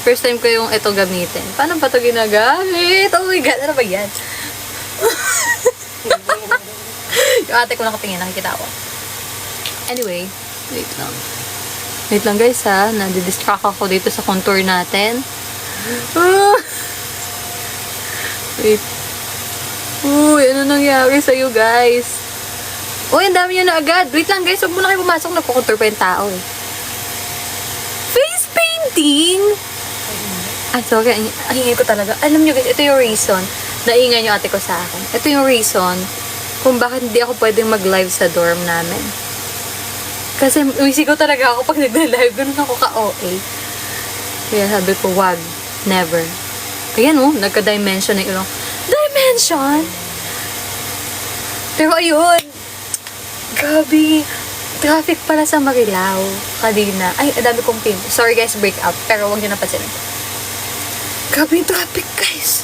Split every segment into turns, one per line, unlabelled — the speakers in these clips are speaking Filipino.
First time ko yung ito gamitin. Paano ba ito ginagamit? Oh my God, ano ba yan? Yung ate ko nakatingin, nakikita ko. Anyway, wait lang. Wait lang guys ha, nadidistract ako dito sa contour natin. Wait. Uy, ano nangyari sa'yo guys? Uy, ang dami nyo na agad. Wait lang guys, huwag mo na kayo pumasok. Nagkukontour pa yung tao eh. Face painting? Ay, sorry. Ang ingay ko talaga. Alam nyo guys, ito yung reason. Naingay nyo ate ko sa akin. Ito yung reason kung bakit hindi ako pwedeng mag-live sa dorm namin. Kasi ko talaga ako pag nag-live. Ganun ako ka-OA. Kaya sabi ko, wag. Never. Ayan oh, nagka-dimension na ilong. Dimension? Pero ayun. Grabe. Traffic pala sa Marilao. Kanina. Ay, dami kong pin. Sorry guys, break up. Pero wag nyo napansinin. Grabe yung traffic guys.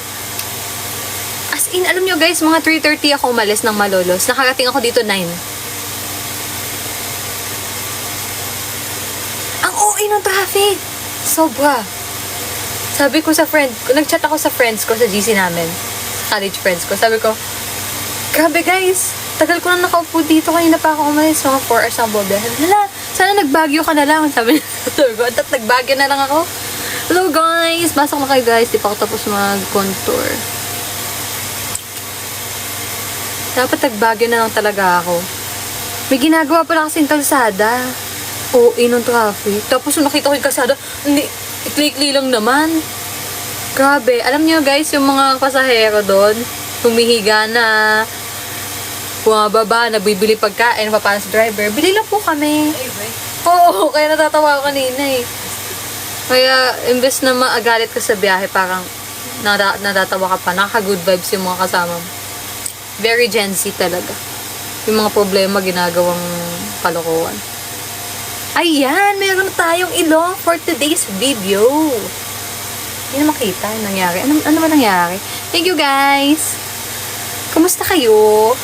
As in, alam nyo guys, mga 3:30 ako umalis ng Malolos. Nakarating ako dito 9. Ang OA ng traffic. Sobra. Sabi ko sa friend ko, nag-chat ako sa friends ko sa GC namin. College friends ko. Sabi ko, grabe guys, tagal ko na nakaupo dito. Kanina pa ako umalis. Mga 4 hours ang bobehan. Hala, sana nagbagyo ka na lang. Sabi ko, at nagbagyo na lang ako. Hello guys! Pasok na kayo guys. Di pa ako tapos mag-contour. Dapat nagbagyo na lang talaga ako. May ginagawa pala kasing kalsada. Oo, inong traffic. Tapos nung nakita ko yung kalsada, hindi, ikli-ikli lang naman. Grabe. Alam niyo guys, yung mga pasahero doon, humihiga na, bumababa, nabibili pagkain, papasok sa driver. Bili lang po kami. Oo, kaya natatawa ako kanina eh. Kaya, imbes na maagalit ka sa biyahe, parang natatawa ka pa. Nakaka-good vibes yung mga kasama mo. Very Gen Z talaga. Yung mga problema, ginagawang kalokohan. Ayan! Meron na tayong ilong for today's video. Hindi na makita yung nangyari. Ano ba nangyari? Thank you, guys! Kumusta kayo?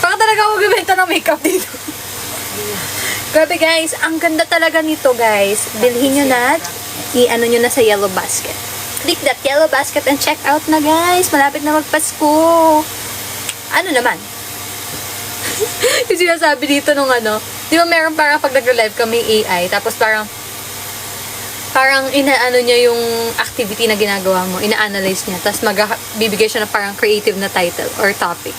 Parang talaga ako gumenta ng makeup dito. Grabe guys, ang ganda talaga nito guys. Bilhin nyo na, i-ano nyo na sa yellow basket. Click that yellow basket and check out na guys. Malapit na magpasko. Ano naman? Yung sinasabi dito nung ano, di ba meron parang pag nag-live kami AI, tapos parang inaano niya yung activity na ginagawa mo, ina-analyze niya, tapos bibigay siya ng parang creative na title or topic.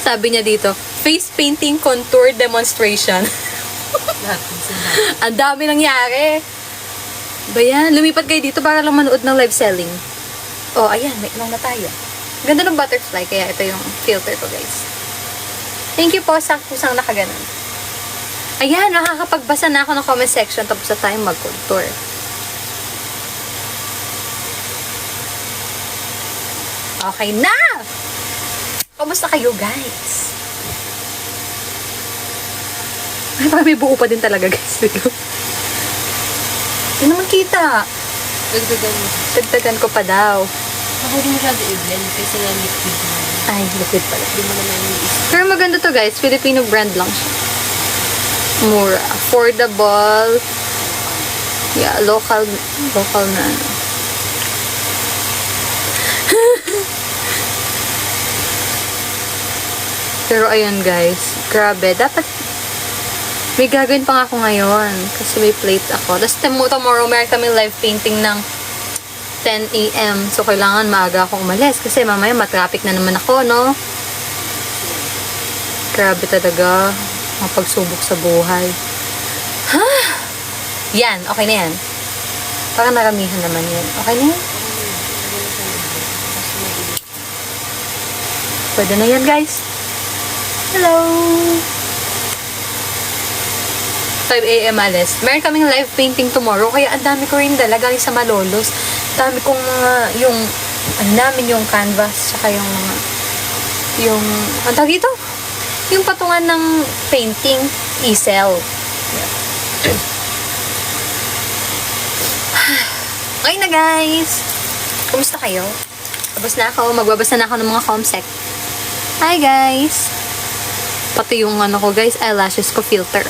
Sabi niya dito, face painting contour demonstration. Ang dami nangyari. Ba yan? Lumipat kayo dito para lang manood ng live selling. Oh, ayan. May ilong na tayo. Ganda ng butterfly. Kaya ito yung filter ko, guys. Thank you po sa kusang nakaganon. Ayan. Nakakapagbasa na ako ng comment section tapos na tayong mag-contour. Okay na! Kamusta kayo, guys? Ay, parang may buo pa din talaga, guys. Hindi naman kita. Dagdagan ko pa daw.
Ako din masyado i-blend kasi nga liquid na.
Ay, liquid pala.
Hindi mo naman i-is.
Pero maganda to, guys. Filipino brand lang siya. Mura. Affordable. Yeah, local na ano. Pero ayun, guys. Grabe. Dapat may gagawin pa nga ako ngayon kasi may plate ako. Tapos tomorrow meron kami live painting ng 10 AM. So, kailangan maaga ako umalis kasi mamaya matraffic na naman ako, no? Grabe talaga. Ang pagsubok sa buhay. Ha? Yan. Okay na yan. Parang naramihan naman yan. Okay na yan? Pwede na yan, guys. Hello! 5 AM alis. Meron kaming live painting tomorrow, kaya ang dami ko rin dala galing sa Malolos. Dami kong mga, yung, ano namin, yung canvas, saka yung mga, ang tawag dito? Yung patungan ng painting, easel. Okay na guys! Kumusta kayo? Tapos na ako, magbabasa na ako ng mga comsec. Hi guys! Pati yung ano ko guys, eyelashes ko filter.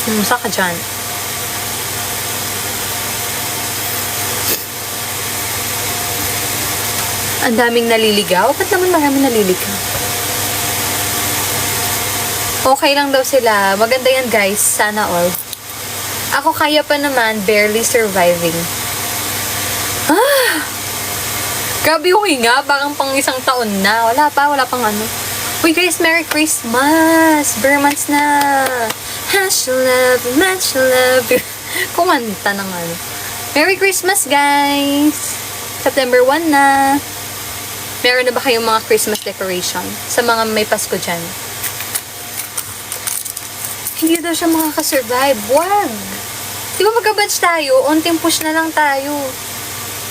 Kumusta ka dyan? Ang daming naliligaw? Ba't naman maraming naliligaw? Okay lang daw sila. Maganda yan, guys. Sana all. Ako kaya pa naman, barely surviving. Ah! Grabe yung hinga. Parang pang isang taon na. Wala pang ano. Uy, guys, Merry Christmas! Bare months na. Hash love, match love. Kumanta ng ano. Merry Christmas, guys! September 1 na. Meron na ba kayong mga Christmas decoration? Sa mga may Pasko dyan. Hindi daw siya makakasurvive. Wag! Di ba magka-batch tayo? Unting push na lang tayo.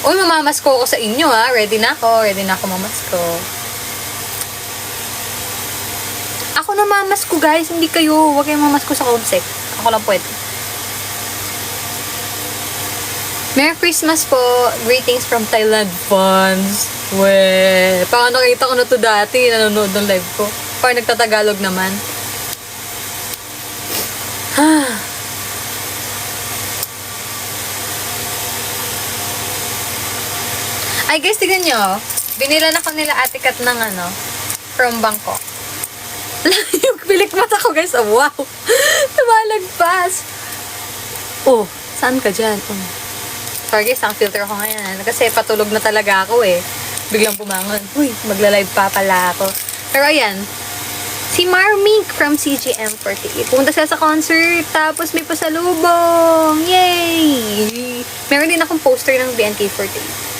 Uy, mamamasko ako sa inyo ha. Ready na ako. Ready na ako mamasko. Ako na mamasko guys. Hindi kayo. Huwag kayong mamasko sa Comsec. Ako lang pwede. Merry Christmas po. Greetings from Thailand fans. Weh. Parang nakita ko na to dati. Nanonood ng live ko. Parang nagtatagalog naman. Ay guys, tignan nyo. Binilan ako nila Ate Kat ng ano, from Bangkok. Yung pilik mata ko guys. Oh, wow. Tumalagpas. Oh, saan ka dyan? Oh. Sorry guys, ang filter ko ngayon. Kasi patulog na talaga ako eh. Biglang bumangon. Uy, magla-live pa pala ako. Pero ayan, si Marmink from CGM48. Pumunta sila sa concert, tapos may pasalubong. Yay! Meron din akong poster ng BNK48.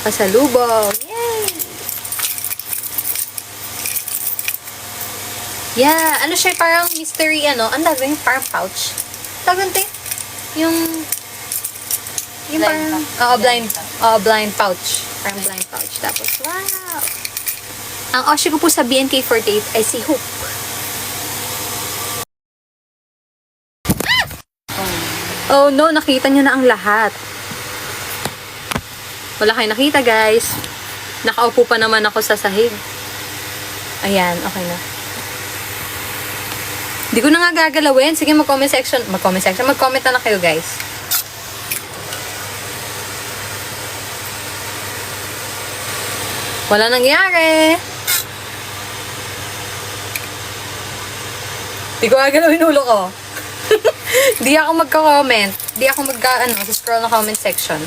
Pasalubong. Yay! Yeah, ano siya, parang mystery, ano, ang tawag yung parang pouch. Tawag yung
Blind
parang, blind pouch. Parang blind pouch. Tapos, wow! Ang Oshi ko po sa BNK48 ay si Hope. Oh no, nakita nyo na ang lahat. Wala kayo nakita guys. Nakaupo pa naman ako sa sahig. Ayan, okay na. Hindi ko na nga gagalawin. Sige, mag-comment na lang kayo guys. Wala nangyari. Di ko gagalawin ulo ko. Di ako magka-comment. Di ako scroll na comment section.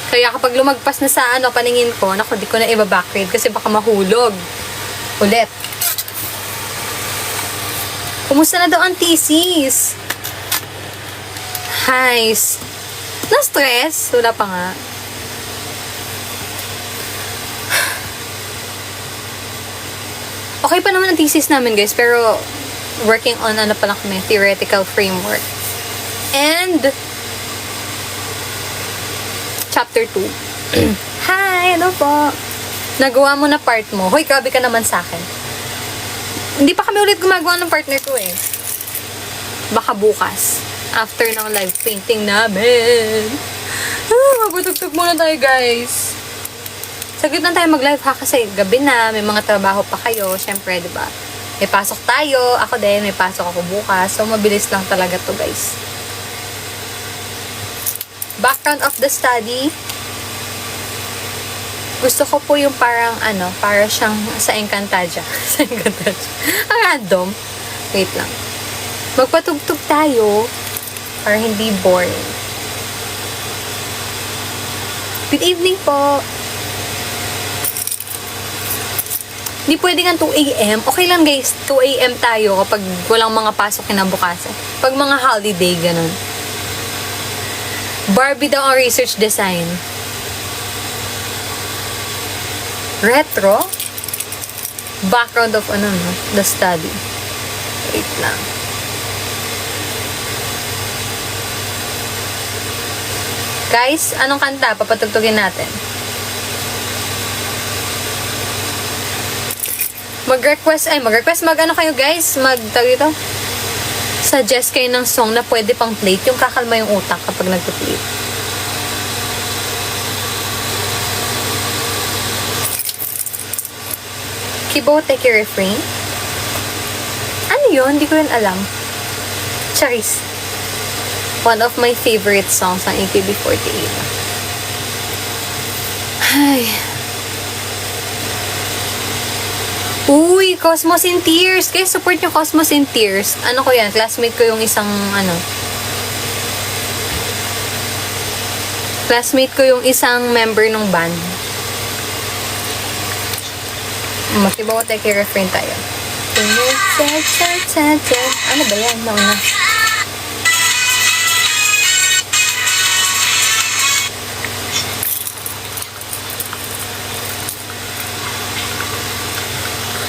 Kaya kapag lumagpas na sa paningin ko, naku, di ko na iba-backgrade kasi baka mahulog. Ulit. Kumusta na daw ang thesis? Highs. Na-stress? Wala pa nga. Okay pa naman ang thesis namin guys, pero working on pa lang kami, theoretical framework. And chapter 2. Hi, ano po? Nagawa mo na part mo. Hoy, grabe ka naman sa akin. Hindi pa kami ulit gumagawa ng partner ko eh. Baka bukas. After ng live painting namin. Magpatugtog muna tayo guys. Saglit lang tayo mag-live ha kasi gabi na, may mga trabaho pa kayo. Siyempre, di ba? May pasok tayo. Ako din, may pasok ako bukas. So, mabilis lang talaga to guys. Background of the study. Gusto ko po yung parang para siyang sa Encantadia. Sa Encantadia. Random. Wait lang. Magpatugtog tayo para hindi boring. Good evening po. Hindi pwede nga 2 a.m. Okay lang guys, 2 a.m. tayo kapag walang mga pasok kinabukasan. Pag mga holiday, ganun. Barbie daw ang research design. Retro? Background of the study. Wait lang. Guys, anong kanta? Papatugtugin natin. Mag-request kayo guys, dito. Suggest kayo ng song na pwede pang plate, yung kakalma yung utak kapag nagpo-plate. Kibo, take your refrain. Ano yun? Hindi ko yun alam. Charis. One of my favorite songs ng AKB48. Ay. Uy, Cosmos in Tears. Guys, support nyo Cosmos in Tears. Ano ko yan? Classmate ko yung isang, classmate ko yung isang member ng band. Magkibawa tayo kay refrain tayo. Ano ba yan? Nauna.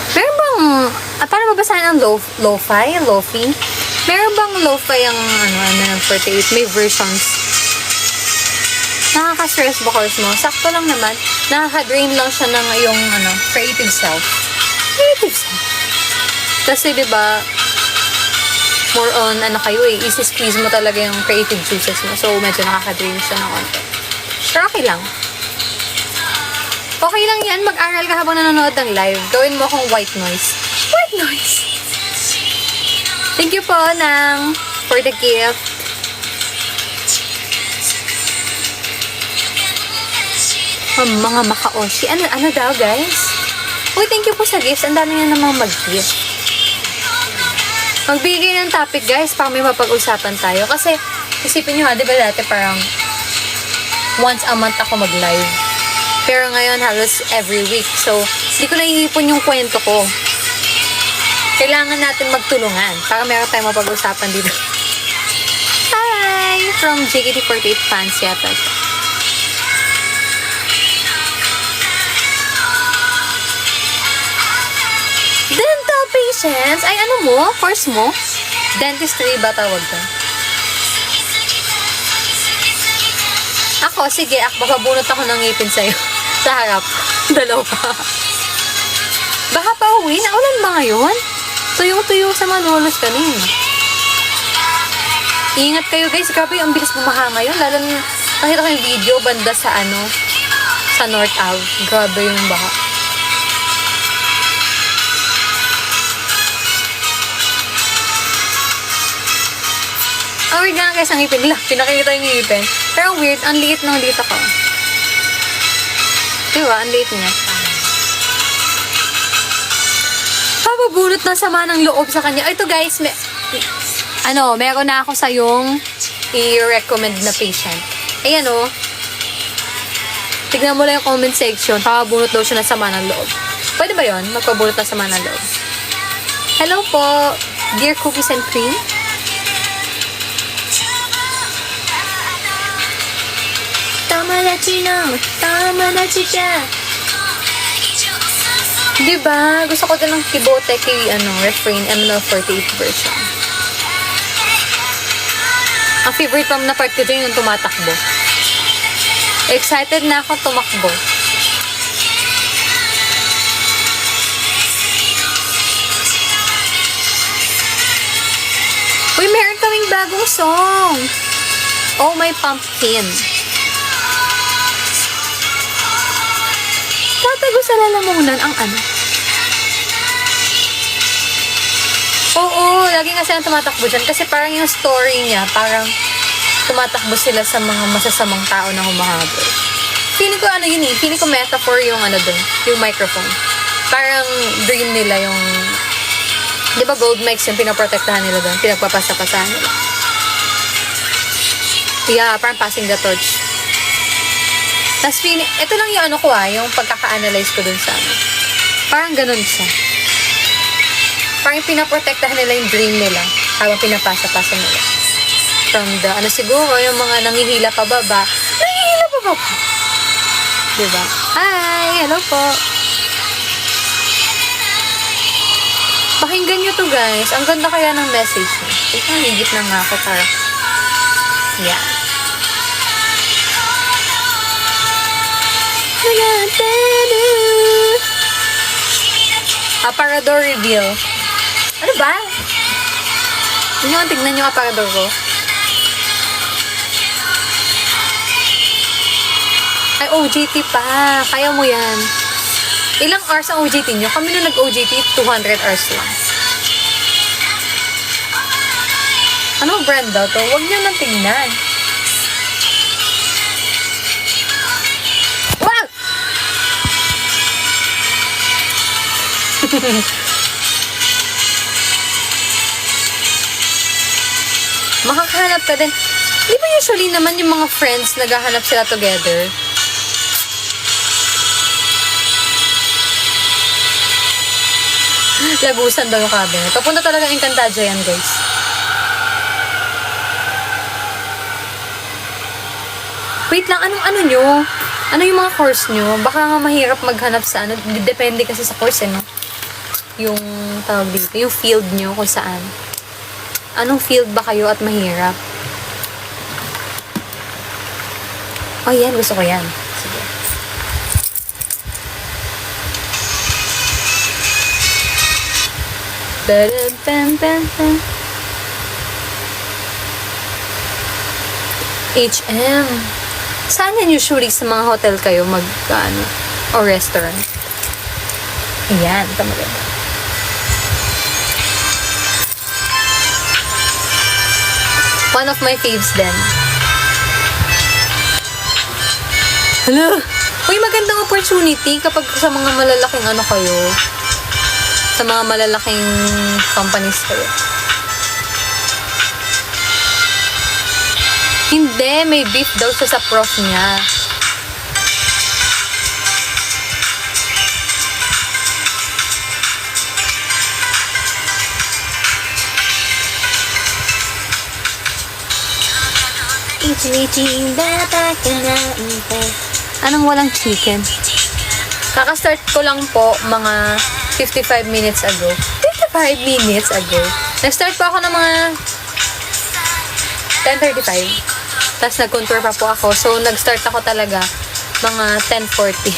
Meron bang, paano mabasahin ang lo-fi? Lo-fi? Meron bang lo-fi ang, ng 48? May versions. Nakaka-stress ba, course mo? Sakto lang naman. Nakaka-drain lang siya ng iyong, creative self. Creative self. Kasi, di ba, more on, kayo isi-squeeze mo talaga yung creative juices mo. So, medyo nakaka-drain siya ng konti. Pero okay lang. Okay lang yan. Mag-aral ka habang nanonood ng live. Gawin mo akong white noise. White noise! Thank you po, for the gift. Mga makaoshi. Ano daw, guys? Uy, thank you po sa gifts. Ang dami nga namang mag-gift. Magbigay ng topic, guys, para may mapag-usapan tayo. Kasi, isipin nyo di ba dati parang once a month ako mag-live. Pero ngayon, halos every week. So, hindi ko naiipon yung kwento ko. Kailangan natin magtulungan para meron tayong mapag-usapan dito. Hi! From JKT48 fans yata. Dental patients? Ay, ano mo? Course mo? Dentistry ba tawag ka? Ako, sige, babunot ako ng ngipin sa'yo. Sa harap. Dalawa. Baka pa uwi? Naulan ba ngayon? Tuyong-tuyo sa madulos ka rin. Ingat kayo, guys. Grabe, ang bilis bumaha ngayon. Lalo na, nakita ko yung video banda sa sa North Ave. Grabe yung baha. Ang weird nga guys, ang ngipin nila. Pinakita yung ngipin. Pero ang weird, ang liit ng dito ko. Diba? Ang liit niya. Mabubunot na sama ng loob sa kanya. Ito guys, meron na ako sa yung i-recommend na patient. Ayan tignan mo lang yung comment section. Pakabunot daw siya na sama ng loob. Pwede ba yun? Magpabunot na sama ng loob. Hello po, dear cookies and cream. Tama na siya. Diba? Gusto ko din ng Kibote kay refrain ML48 version. Ang favorite pam na part ko dyan yung tumatakbo. Excited na ako tumakbo. Uy, meron kaming bagong song. Oh My Pumpkin. Tatago sa lalamunan ang Oo, lagi nga silang tumatakbo dyan. Kasi parang yung story niya, parang tumatakbo sila sa mga masasamang tao na humahabol. Feeling ko yun feeling ko metaphor yung dun, yung microphone. Parang dream nila yung, di ba gold mics yung pinaprotektahan nila dun, pinagpapasa-pasahan nila. Yeah, parang passing the torch. Tapos ito lang yung yung pagkaka-analyze ko dun sa parang ganun siya. Parang pinaprotektahan nila yung dream nila habang pinapasa-pasa nila. From the, siguro, yung mga nangihila pababa. Nangihila pababa. Diba? Hi! Hello po! Pakinggan nyo to guys. Ang ganda kaya ng message niya. Ito, higit na nga ako para. Yeah. Aparador reveal. Ano ba? Tignan nyo aparador ko. Ay, OJT pa. Kaya mo yan. Ilang hours ang OJT nyo? Kami nung nag-OJT, 200 hours lang. Ano brand daw to? Huwag nyo nang tingnan. Wow! Makakahanap ka din. Di ba usually naman yung mga friends naghahanap sila together? Lagusan daw yung cabinet. Papunta talaga Encantadia yan, guys. Wait lang, anong ano nyo? Ano yung mga course nyo? Baka nga mahirap maghanap sa ano. Depende kasi sa course, no? Yung tawag dito, yung field nyo kung saan. Anong field ba kayo at mahirap? Oh, yan. Gusto ko yan. Sige. HM. Saan yan usually sa mga hotel kayo ano, o restaurant? Ayan, ito maganda. One of my faves din. Hala! Uy, magandang opportunity kapag sa mga malalaking ano kayo. Sa mga malalaking companies kayo. Hindi, may beef daw siya sa prof niya. Anong walang chicken? Kaka-start ko lang po mga 55 minutes ago. 55 minutes ago. Nag-start po ako ng mga 10:35. Tapos nag-contour pa po ako. So, nag-start ako talaga mga 10:40.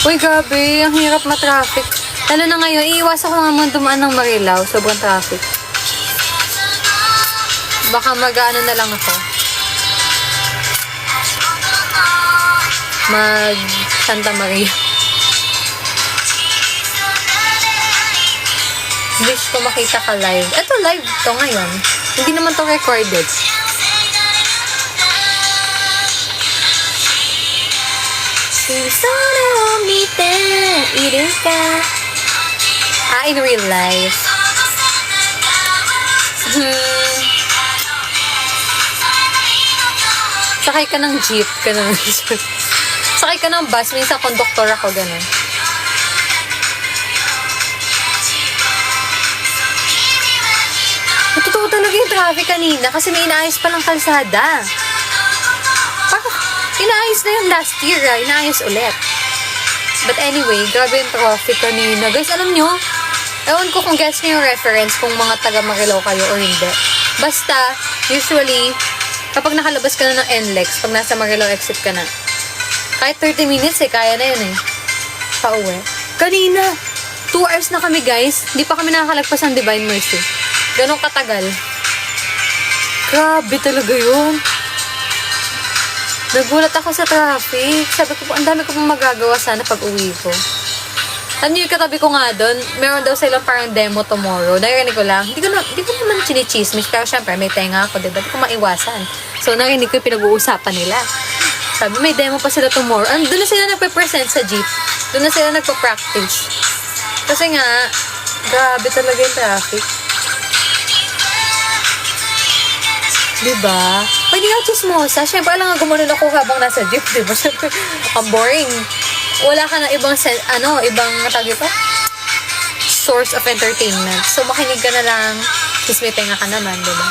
Uy, gabi. Ang hirap ma-traffic. Lalo na ngayon, iiwasan ko nga muna dumaan ng Marilao. Sobrang traffic. Baka mag-ano na lang ako. Santa Maria. Wish ko makita ka live. Ito live to ngayon. Hindi naman to recorded. In real life. Sakay ka ng jeep. Ganun. Sakay ka ng bus. Minsan conductor ako. Ganun. Totoo talaga yung traffic kanina kasi may inaayos pa lang kalsada. Parang inaayos na yung last year. Inaayos ulit. But anyway, grabe yung traffic kanina. Guys, alam nyo, ewan ko kung guess nyo yung reference kung mga taga Marilao kayo or hindi. Basta, usually, kapag nakalabas ka na ng NLEX, pag nasa Marilao exit ka na, kahit 30 minutes kaya na yun pauwi. Kanina, 2 hours na kami guys. Hindi pa kami nakakalagpas ng Divine Mercy. Ganong katagal. Grabe talaga yun. Nagulat ako sa traffic. Sabi ko po, ang dami ko pong magagawa sana pag uwi ko. Alam niyo yung katabi ko nga doon, meron daw silang parang demo tomorrow. Narinig ko lang. Hindi ko naman chinichismis. Pero syempre, may tenga ako, diba? Hindi ko maiwasan. So, narinig ko yung pinag-uusapan nila. Sabi, may demo pa sila tomorrow. Doon na sila nagpe-present sa jeep. Doon na sila nagpa-practice. Kasi nga, grabe talaga yung traffic. Diba? Pwede nga chismosa. Siyempre, alam nga gumanon ako habang nasa jeep, diba? Siyempre, ang boring. Wala ka na ibang, ibang tawag ito? Source of entertainment. So, makinig ka na lang. Kismitinga ka naman, diba?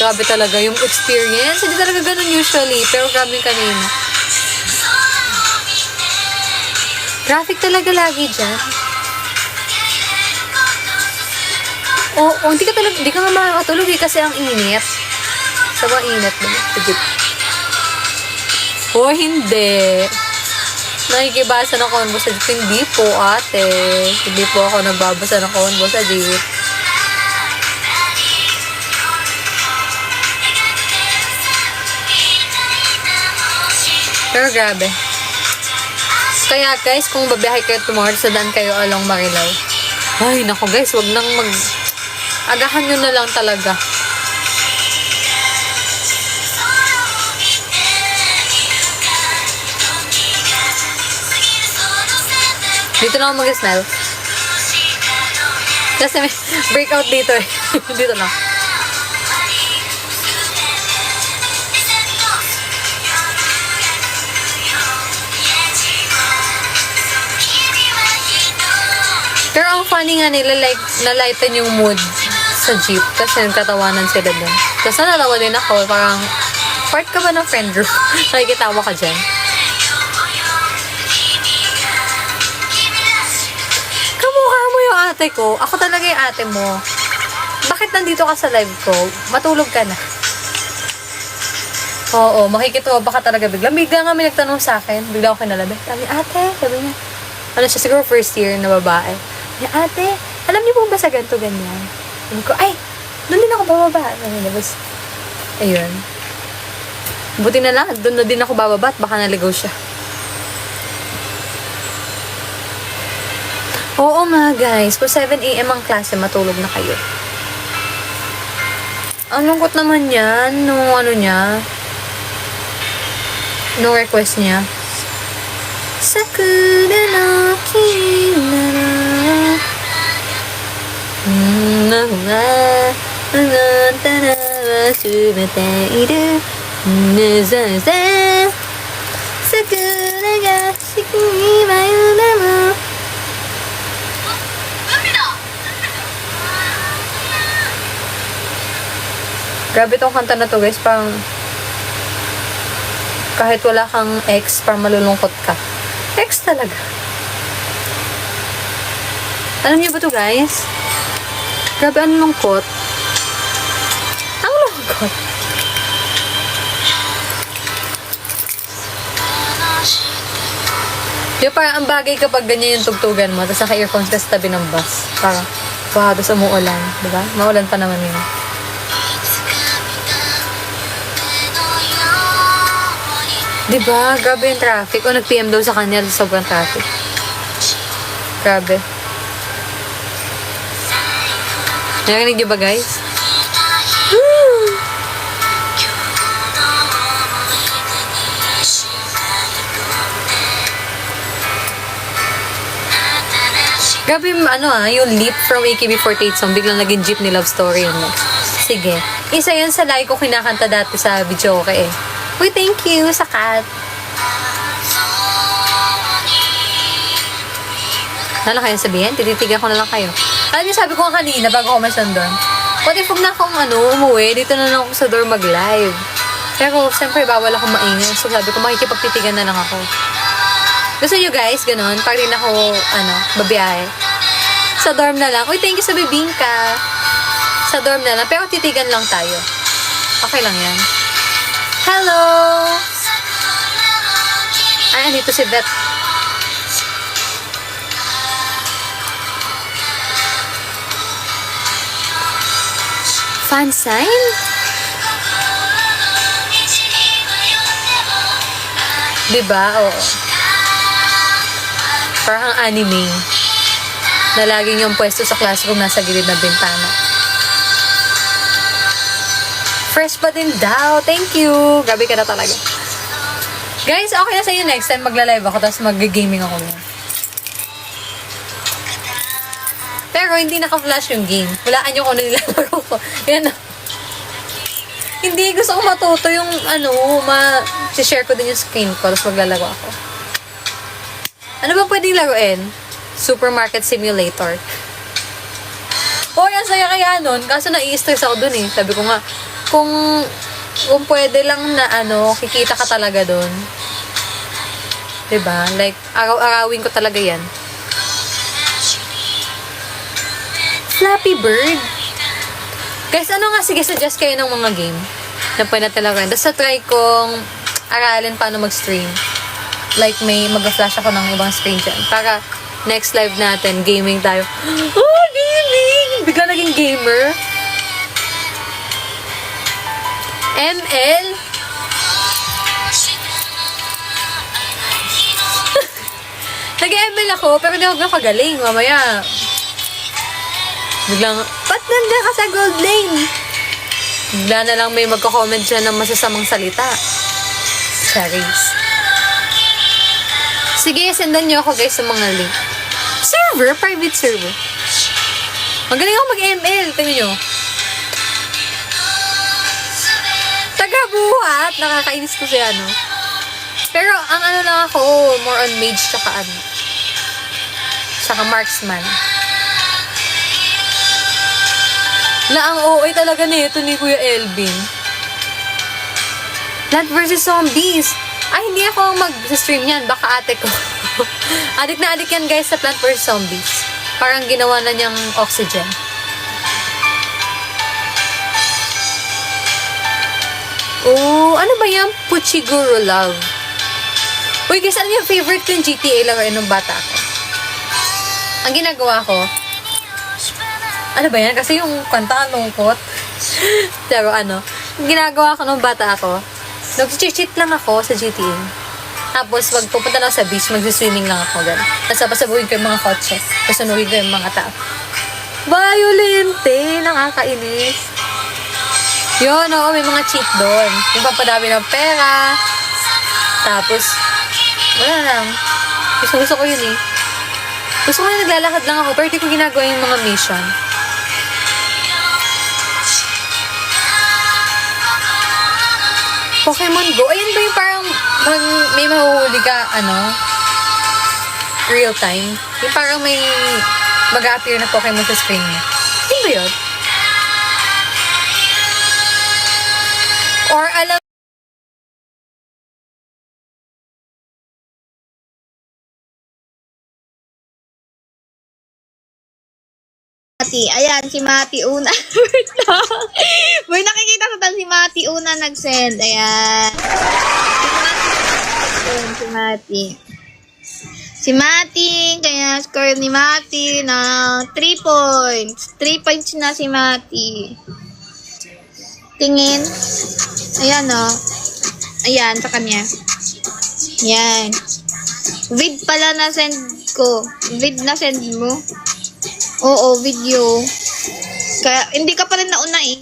Grabe talaga yung experience. Hindi talaga ganun usually. Pero grabe kanina. Traffic talaga lagi dyan. Hindi ka nga makakatulog kasi ang init. Sobrang init na. Hindi. Nakikibasa ng convo sa jeep. Hindi po, ate. Hindi po ako nagbabasa ng convo sa jeep. Pero grabe. Kaya guys, kung babiyahe kayo tomorrow, sadaan kayo along Marilao. Ay, nako guys, wag nang agahan nyo na lang talaga. Dito na ako mag-smell. Kasi may breakout dito eh. Dito na. Pero ang funny nga nila, like, nalighten yung mood sa jeep kasi nagtatawanan sila dun. Tapos natawa din ako, parang, part ka ba ng friend group? Nakikitawa ka dyan. Kamukha mo yung ate ko. Ako talaga yung ate mo. Bakit nandito ka sa live ko? Matulog ka na. Oo, makikitawa baka talaga bigla. Bigla nga may nagtanong sa akin. Bigla ako kinalabi. Sabi, ate, sabi niya. Ano siya, siguro first year na babae. Ya, ate, alam niyo po ba sa ganito ganyan? Sabi ko, ay, doon din ako bababa. Tapos, ayun. Buti na lang, doon na din ako bababa at baka naligaw siya. Oo nga guys, kung 7 AM ang klase, matulog na kayo. Ang lungkot naman yan, nung ano niya, nung request niya. Sakura no kinara Anantara wa subete iru Nazaza Sakura ga shiki wa yunamo Grabe tong kanta na to guys, parang kahit wala kang ex, parang malulungkot ka. Ex talaga. Alam niyo ba to guys? Grabe, ang lungkot. Ang lungkot. Yung parang ang bagay kapag ganyan yung tugtugan mo, tapos naka-earphones ka sa tabi ng bus. Parang, wow, tapos umuulan. Diba? Maulan pa naman yun. Diba? Grabe yung traffic. O, nag-PM daw sa kanya sa sobrang traffic. Grabe. Narinig niyo ba, guys? Woo! Grabe yung, yung leap from AKB48 song, biglang naging jeepney love story yun. Sige. Isa yan sa like ko kinakanta dati sa video okay eh. Uy, thank you sa cat. Ano kayo sabihin? Tititigan ko na lang kayo. Alam niyo, sabi ko nga kanina bago ako masan doon. What if huwag na akong umuwi, dito na lang ako sa door mag-live. Pero, siyempre, bawal akong maingay. So, sabi ko, makikipagtitigan na lang ako. Gusto nyo guys, ganun, pag rin ako, babiyahe. Sa dorm na lang. Uy, thank you sa bibingka. Sa dorm na lang. Pero titigan lang tayo. Okay lang yan. Hello! Ay, andito si Beth. Fan sign? Diba? Oo. Parang anime. Na laging yung pwesto sa classroom nasa gilid ng bintana. Fresh pa din daw. Thank you. Grabe ka na talaga. Guys, okay na sa inyo next time magla-live ako tapos mag-gaming ako. Pero hindi naka-flash yung game. Walaan nyo kung ano nilalaro ko. Yan. Hindi, gusto ko matuto yung share ko din yung screen ko tapos maglalaro ako. Ano ba pwedeng laruin? Supermarket Simulator. Oh, yan saya kaya nun. Kaso nai-stress ako dun eh. Sabi ko nga, kung pwede lang na kikita ka talaga dun. Diba? Like, araw-arawin ko talaga yan. Flappy Bird. Guys, sige, suggest kayo ng mga game na pwede talaga. Tapos try kong aralin paano mag-stream. Like, mag-flash ako ng ibang screen dyan. Para next live natin, gaming tayo. Oh, gaming! Bigla naging gamer. ML? Nag-ML ako, pero hindi ako nakagaling. Mamaya, Biglang, ba't nandiyan ka sa gold lane? Bigla na lang may magko-comment siya ng masasamang salita. Cherries. Sige, sendan niyo ako guys sa mga link. Server? Private server. Magaling ako mag-ML. Tingnan nyo. Tagabuhat. Nakakainis ko siya, no? Pero, ang ano lang ako, more on mage tsaka ano. Tsaka marksman. Ang OA talaga nito ni Kuya Elvin. Plant vs. Zombies. Ay, hindi ako mag-stream yan. Baka ate ko. Adik na adik yan guys sa Plant vs. Zombies. Parang ginawa na niyang oxygen. Oh, ano ba yan? Puchiguro Love. Uy guys, ano yung favorite ko yung GTA laruin ng bata ko? Ang ginagawa ko, ano ba yan? Kasi yung kanta ang lungkot. Pero ano, ang ginagawa ko nung bata ako, nag-cheat lang ako sa GTA. Tapos, wag pupunta lang sa beach, mag-swimming lang ako. Tapos, pasabuhin ko yung mga kotse. Pasunuhin ko yung mga tao. Violente! Nakakainis. Yun, oo, may mga cheat doon. Yung papadami ng pera. Tapos, wala lang. Gusto ko yun eh. Gusto ko na naglalakad lang ako, pero di ko ginagawa yung mga mission. Pokemon Go? Ayan ba yung parang may mahuhuli ka, real time? Yung parang may mag-a-appear na Pokemon sa screen niya. Yun ba yun? Or alam
Mati. Ayan, si Mati una. May nakikita ko tan si Mati una nag-send. Ayan. Si Mati. Si Mati, kaya score ni Mati ng 3 points. 3 points na si Mati. Tingin. Ayan, oh. Ayan, sa kanya. Ayan. Vid pala na send ko. Vid na send mo. Oo, video. Kaya, hindi ka pa rin nauna eh.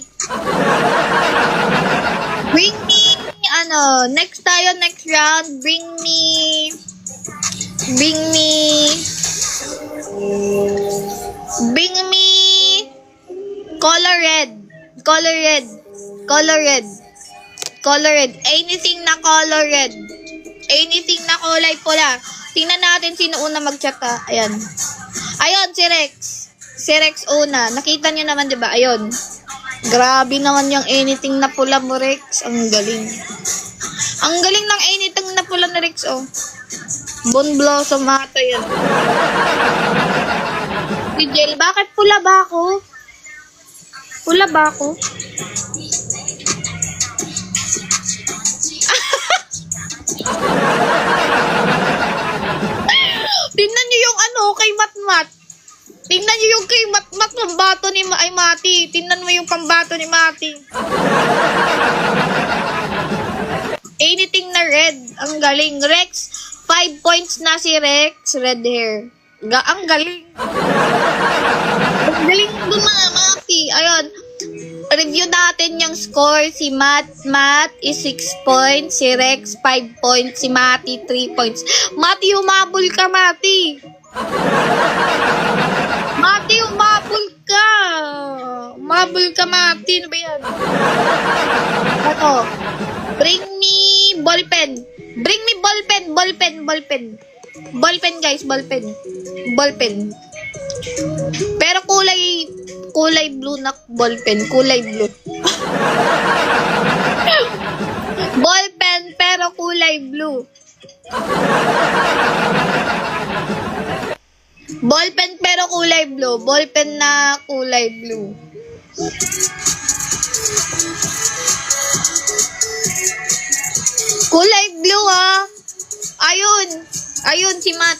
Bring me, next round, bring me, color red, anything na color red, anything na kulay pula. Tingnan natin sino una mag-chat ha. Ayan, si Rex una. Nakita niyo naman, di ba? Ayun. Grabe naman yung anything na pula mo, Rex. Ang galing. Ang galing ng anything na pula ni Rex, oh. Bone blossom hata yan. Si Jel, bakit pula ba ako? Pula ba ako? Tingnan niyo yung kay Matmat. Tingnan niyo yung kay Matmat pambato ni Mati. Tingnan mo yung pambato ni Mati. Anything na red. Ang galing. Rex, 5 points na si Rex. Red hair. Ang galing. Ang galing doon mga Mati. Ayun. Review natin yung score. Si Matt is 6 points. Si Rex, 5 points. Si Mati, 3 points. Mati, humabol ka, Mati. Mati, humabol ka. Humabol ka, Mati. Ano ba yan? Ito. Bring me ballpen. Bring me ballpen. Ballpen, guys. Ballpen. Pero kulay blue na ballpen. Kulay blue. Ballpen pero kulay blue. Ballpen pero kulay blue. Ballpen na kulay blue. Kulay blue, ha. Ayun si Matt.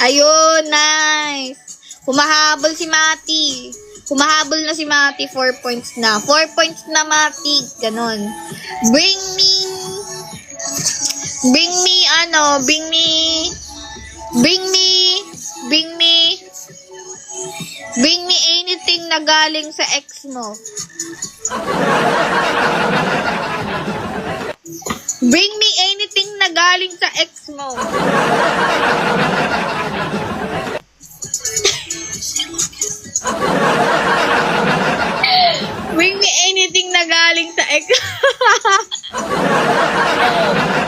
Ayun, nice. Humahabol si Mati. Humahabol na si Mati. 4 points na. 4 points na, Mati. Ganon. Bring me na galing sa ex mo. Bring me anything na galing sa ex mo. Bring me anything na galing sa ex.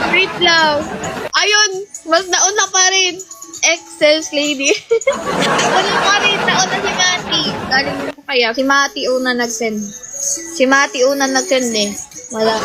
Wait lang. Ayun, mas nauna pa rin. Ex-sales lady. Nauna pa rin. Nauna si Mati. Galing mo kaya. Si Mati una nag-send. Si Mati una nag-send eh. Wala.